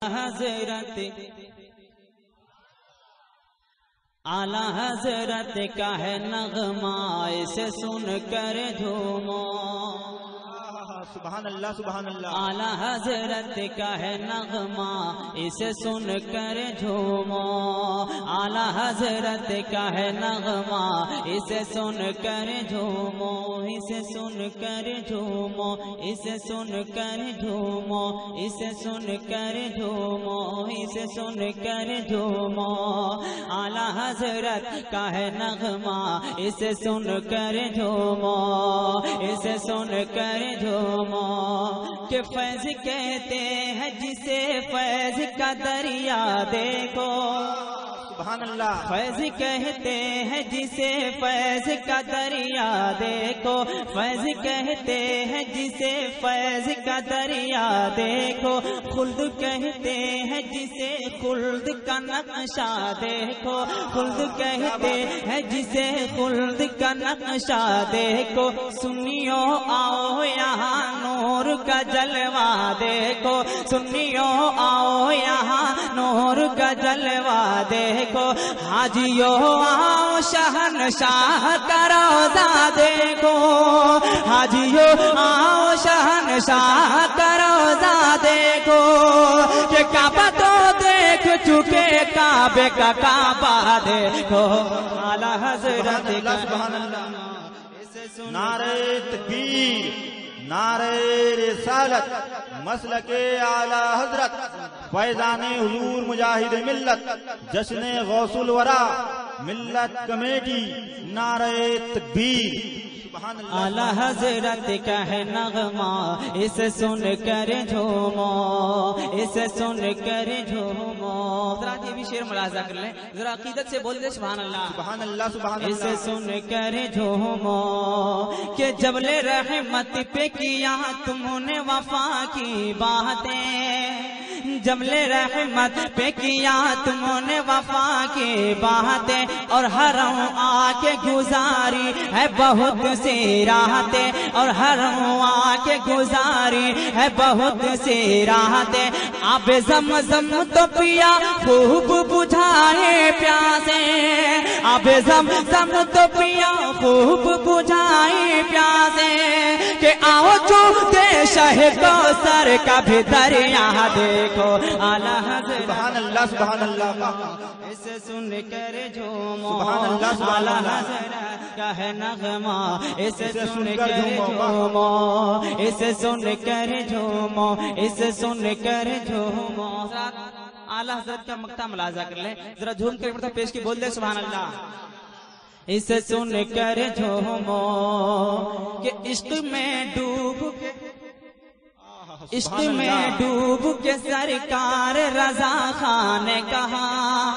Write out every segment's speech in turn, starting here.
حضرت اعلی حضرت کا ہے نغمہ، اسے سن کر جھومو۔ سبحان اللہ سبحان اللہ۔ اعلی حضرت کا ہے نغمہ، اسے سن کر جھومو۔ اعلی حضرت کا ہے نغمہ، اسے سن کر جھومو، اسے سن کر جھومو، اسے سن کر جھومو، اسے سن کر جھومو، اسے سن کر جھومو۔ اعلی حضرت کا ہے نغمہ، اسے سن کر جھومو، اسے سن کر جھومو۔ کہ فیض کہتے ہیں جسے فیض کا دریا دیکھو، سبحان اللہ۔ فیض کہتے ہیں جسے فیض کا دریا دیکھو، فیض کہتے ہیں جسے فیض کا دریا دیکھو، خلد کہتے ہیں جسے خلد کا نقشہ دیکھو، خلد کہتے ہیں جسے خلد کا نقشہ دیکھو۔ سنیو آؤ یہاں نور کا جلوہ دیکھو، سنیو آؤ یہاں نور کا جلوہ دیکھو۔ حاجیو آؤ شہنشاہ کا روضہ دیکھو، حاجیو آؤ شہنشاہ کا روضہ دیکھو۔ کہ کعبہ تو دیکھ چکے، کعبے کا کعبہ دیکھو۔ اعلی حضرت سبحان اللہ۔ نعرہ تکبیر، نعرہ رسالت، مسلک اعلی حضرت، فیضان حضور مجاہد ملت، جشن غوث الورا ملت کمیٹی، نعرہ تکبیر۔ اعلی حضرت کا ہے نغمہ، اسے سن کر جھومو، اسے سن کر جھومو۔ ذرا یہ بھی شعر ملاحظہ کر لیں، ذرا عقیدت سے بول دے سبحان اللہ سبحان اللہ سبحان اللہ۔ اسے سن کر جھومو کہ جبل رحمت پہ کیا تم نے وفا کی باتیں، جبل رحمت پہ کیا تم نے وفا کی باتیں، اور حرم آ کے گزاری ہے بہت سی راحتیں، اور حرم آ کے گزاری ہے بہت سی راحتیں۔ آب زمزم تو پیا خوب بجھائے پیاسے، آب زمزم تو پیا خوب بجھائے پیاسے۔ کہ آؤ چوتے شہ کوثر کا بھی دریا دیکھو۔ اعلی حضرت سبحان اللہ سبحان اللہ۔ اسے سن کر جھومو، سبحان اللہ سبحان اعلی اللہ۔ حضرت کا ہے نغمہ، اسے سن کر جھومو، اسے سن کر جھومو، اسے سن کر جھومو۔ اعلی حضرت کا مقطع ملاحظہ کر لیں، ذرا جھوم کر مرتبہ پیش کی بول دے سبحان اللہ۔ اسے سن کر جھومو کہ عشق میں ڈوب کے، عشق میں ڈوب کے سرکار رضا خان نے کہا،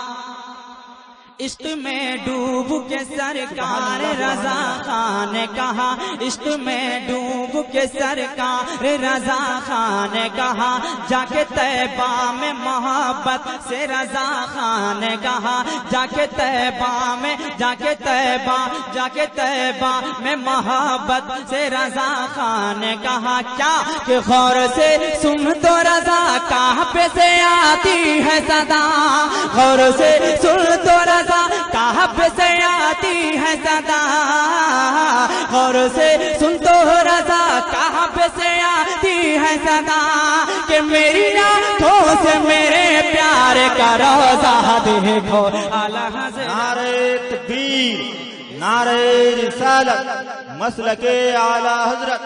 عشق میں ڈوب کے سرکار رضا خان نے کہا، عشق میں ڈوب کے سرکار رضا خان نے کہا، جا کے طیبہ میں محبت سے رضا خان نے کہا، جا کے طیبہ میں، جا کے طیبہ، جا کے طیبہ میں محبت سے رضا خان نے کہا۔ کیا کہ غور سے سن تو رضا کعبے سے آتی ہے صدا، غور سے سن تو رضا کعبے سے آتی ہے صدا، غور سے سن تو رضا کعبے سے آتی ہے صدا۔ کہ میری آنکھوں سے میرے پیارے کا روضہ دیکھو۔ اعلی حضرت نعرہ تکبیر، نعرہ رسالت، مسلک اعلی حضرت،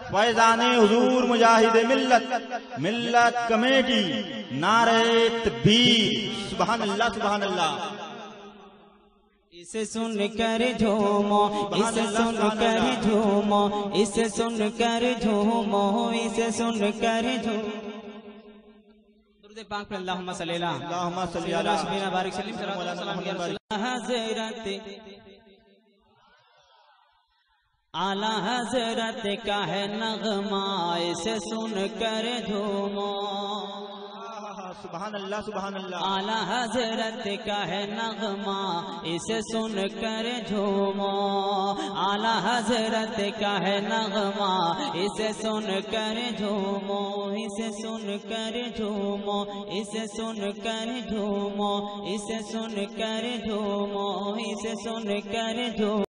فیضان حضور مجاہد ملت، ملت کمیٹی، نعرہ تکبیر۔ سبحان اللہ سبحان اللہ۔ اسے سن کر جھومو، اسے سن کر جھومو، اسے سن کر جھومو، اسے سن کر جھومو۔ درود پاک پر اللہم صلی اللہ، اللہم صلی علی سیدنا بارک سلیم صلی اللہ علیہ وسلم۔ حضرت اعلی حضرت کا ہے نغمہ، اسے سن کر جھومو۔ سبحان اللہ سبحان اللہ اعلیٰ حضرت کا ہے نغمہ اسے سن کر جھومو اعلیٰ حضرت کا ہے نغمہ اسے سن کر جھومو اسے سن کر جھومو اسے سن کر جھومو اسے سن کر جھومو اسے سن کر جھومو